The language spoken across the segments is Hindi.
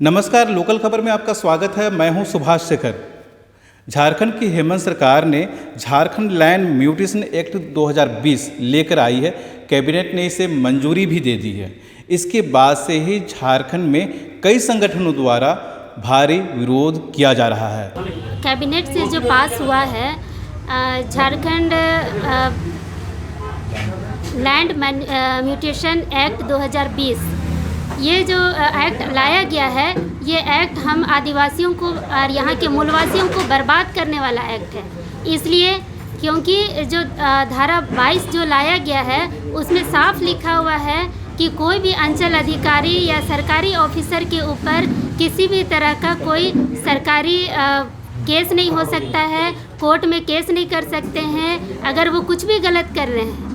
नमस्कार, लोकल खबर में आपका स्वागत है। मैं हूं सुभाष शेखर। झारखंड की हेमंत सरकार ने झारखंड लैंड म्यूटेशन एक्ट 2020 लेकर आई है। कैबिनेट ने इसे मंजूरी भी दे दी है। इसके बाद से ही झारखंड में कई संगठनों द्वारा भारी विरोध किया जा रहा है। कैबिनेट से जो पास हुआ है झारखंड लैंड म्यूटेशन एक्ट 2020, ये जो एक्ट लाया गया है, ये एक्ट हम आदिवासियों को और यहाँ के मूलवासियों को बर्बाद करने वाला एक्ट है। इसलिए क्योंकि जो धारा 22 जो लाया गया है उसमें साफ लिखा हुआ है कि कोई भी अंचल अधिकारी या सरकारी ऑफिसर के ऊपर किसी भी तरह का कोई सरकारी केस नहीं हो सकता है, कोर्ट में केस नहीं कर सकते हैं अगर वो कुछ भी गलत कर रहे हैं,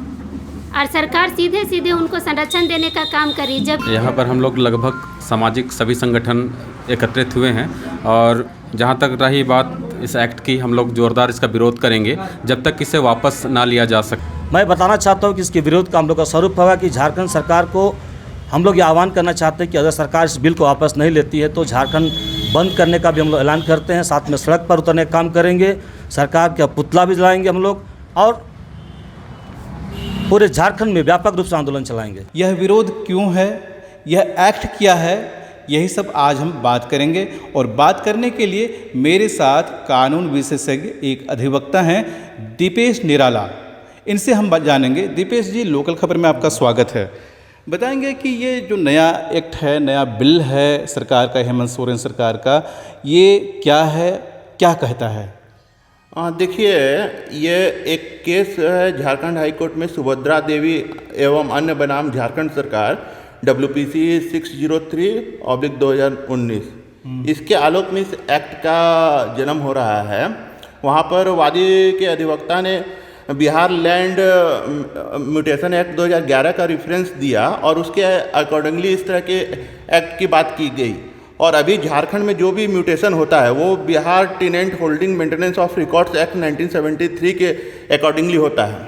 और सरकार सीधे सीधे उनको संरक्षण देने का काम करी। जब यहाँ पर हम लोग लगभग सामाजिक सभी संगठन एकत्रित हुए हैं और जहाँ तक रही बात इस एक्ट की, हम लोग जोरदार इसका विरोध करेंगे जब तक इसे वापस ना लिया जा सके। मैं बताना चाहता हूँ कि इसके विरोध का हम लोग का स्वरूप होगा कि झारखंड सरकार को हम लोग ये आह्वान करना चाहते हैं कि अगर सरकार इस बिल को वापस नहीं लेती है तो झारखंड बंद करने का भी हम लोग ऐलान करते हैं। साथ में सड़क पर उतरने का काम करेंगे, सरकार का पुतला भी जलाएंगे हम लोग और पूरे झारखंड में व्यापक रूप से आंदोलन चलाएंगे। यह विरोध क्यों है, यह एक्ट क्या है, यही सब आज हम बात करेंगे। और बात करने के लिए मेरे साथ कानून विशेषज्ञ एक अधिवक्ता हैं, दीपेश निराला। इनसे हम जानेंगे। दीपेश जी, लोकल खबर में आपका स्वागत है। बताएंगे कि ये जो नया एक्ट है, नया बिल है सरकार का, हेमंत सोरेन सरकार का, ये क्या है, क्या कहता है? देखिए, ये एक केस है झारखंड हाई कोर्ट में सुभद्रा देवी एवं अन्य बनाम झारखंड सरकार WPC 603/2019। इसके आलोक में इस एक्ट का जन्म हो रहा है। वहाँ पर वादी के अधिवक्ता ने बिहार लैंड म्यूटेशन एक्ट 2011 का रेफरेंस दिया और उसके अकॉर्डिंगली इस तरह के एक्ट की बात की गई। और अभी झारखंड में जो भी म्यूटेशन होता है वो Bihar tenant holding maintenance of records act 1973 के अकॉर्डिंगली होता है।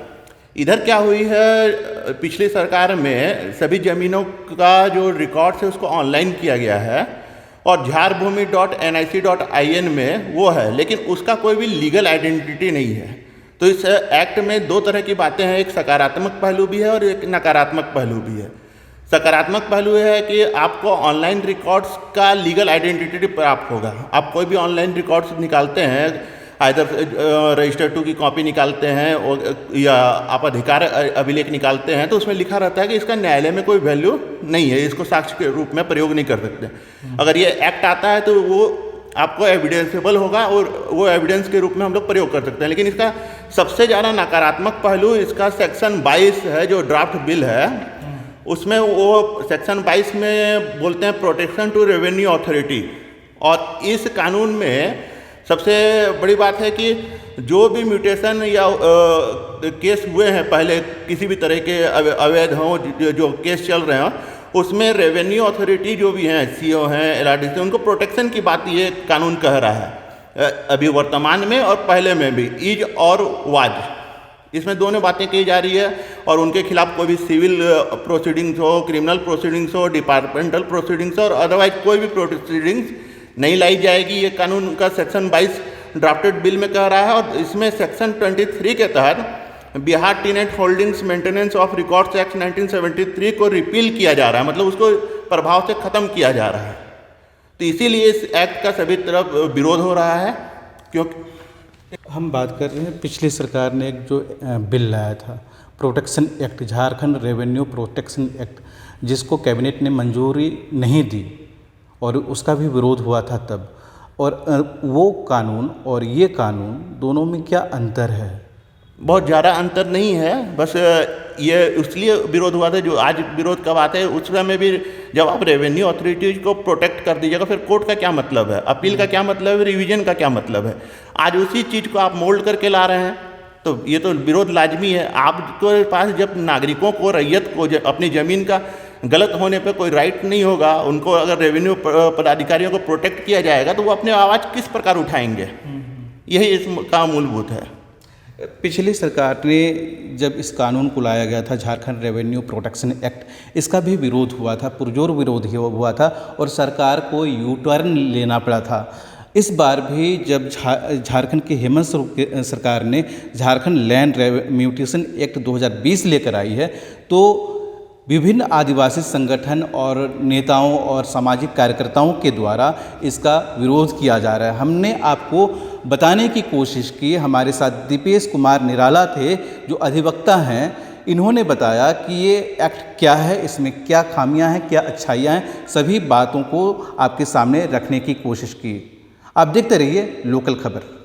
इधर क्या हुई है, पिछली सरकार में सभी ज़मीनों का जो रिकॉर्ड्स है उसको ऑनलाइन किया गया है और झारभूमि.nic.in में वो है, लेकिन उसका कोई भी लीगल आइडेंटिटी नहीं है। तो इस एक्ट में दो तरह की बातें हैं, एक सकारात्मक पहलू भी है और एक नकारात्मक पहलू भी है। सकारात्मक पहलू है कि आपको ऑनलाइन रिकॉर्ड्स का लीगल आइडेंटिटी प्राप्त होगा। आप कोई भी ऑनलाइन रिकॉर्ड्स निकालते हैं, आइदर रजिस्टर 2 की कॉपी निकालते हैं या आप अधिकार अभिलेख निकालते हैं, तो उसमें लिखा रहता है कि इसका न्यायालय में कोई वैल्यू नहीं है, इसको साक्ष्य के रूप में प्रयोग नहीं कर सकते। अगर ये एक्ट आता है तो वो आपको एविडेंसेबल होगा और वो एविडेंस के रूप में हम लोग प्रयोग कर सकते हैं। लेकिन इसका सबसे ज़्यादा नकारात्मक पहलू इसका सेक्शन 22 है जो ड्राफ्ट बिल है। उसमें वो सेक्शन 22 में बोलते हैं प्रोटेक्शन टू रेवेन्यू अथॉरिटी। और इस कानून में सबसे बड़ी बात है कि जो भी म्यूटेशन या केस हुए हैं पहले, किसी भी तरह के अवैध हों जो केस चल रहे हों, उसमें रेवेन्यू अथॉरिटी जो भी हैं, CO हैं, LRDC, उनको प्रोटेक्शन की बात ये कानून कह रहा है अभी वर्तमान में और पहले में भी। ईज और वाज, इसमें दोनों बातें की जा रही है और उनके खिलाफ कोई भी सिविल प्रोसीडिंग्स हो, क्रिमिनल प्रोसीडिंग्स हो, डिपार्टमेंटल प्रोसीडिंग्स हो और अदरवाइज कोई भी प्रोसीडिंग्स नहीं लाई जाएगी। ये कानून का सेक्शन 22 ड्राफ्टेड बिल में कह रहा है। और इसमें सेक्शन 23 के तहत Bihar tenant holdings maintenance of records act 1973 को रिपील किया जा रहा है, मतलब उसको प्रभाव से ख़त्म किया जा रहा है। तो इसीलिए इस एक्ट का सभी तरफ विरोध हो रहा है। क्योंकि हम बात कर रहे हैं, पिछली सरकार ने एक जो बिल लाया था, protection act, Jharkhand revenue protection act, जिसको कैबिनेट ने मंजूरी नहीं दी और उसका भी विरोध हुआ था तब। और वो कानून और ये कानून दोनों में क्या अंतर है? बहुत ज़्यादा अंतर नहीं है, बस ये इसलिए विरोध हुआ था। जो आज विरोध कब आता है, उस समय भी जब आप रेवेन्यू अथॉरिटीज को प्रोटेक्ट कर दीजिएगा, फिर कोर्ट का क्या मतलब है, अपील का क्या मतलब है, रिवीजन का क्या मतलब है। आज उसी चीज़ को आप मोल्ड करके ला रहे हैं, तो ये तो विरोध लाजमी है। आपके पास जब नागरिकों को, रैयत को अपनी ज़मीन का गलत होने पे कोई राइट नहीं होगा, उनको अगर रेवेन्यू पदाधिकारियों को प्रोटेक्ट किया जाएगा तो वो अपने आवाज़ किस प्रकार उठाएंगे, यही इसका मूलभूत है। पिछली सरकार ने जब इस कानून को लाया गया था, झारखंड रेवेन्यू प्रोटेक्शन एक्ट, इसका भी विरोध हुआ था, पुरजोर विरोध हुआ था और सरकार को यू टर्न लेना पड़ा था। इस बार भी जब झारखंड की हेमंत सरकार ने झारखंड लैंड म्यूटेशन एक्ट 2020 लेकर आई है, तो विभिन्न आदिवासी संगठन और नेताओं और सामाजिक कार्यकर्ताओं के द्वारा इसका विरोध किया जा रहा है। हमने आपको बताने की कोशिश की। हमारे साथ दीपेश कुमार निराला थे जो अधिवक्ता हैं। इन्होंने बताया कि ये एक्ट क्या है, इसमें क्या खामियां हैं, क्या अच्छाइयां हैं, सभी बातों को आपके सामने रखने की कोशिश की। आप देखते रहिए लोकल खबर।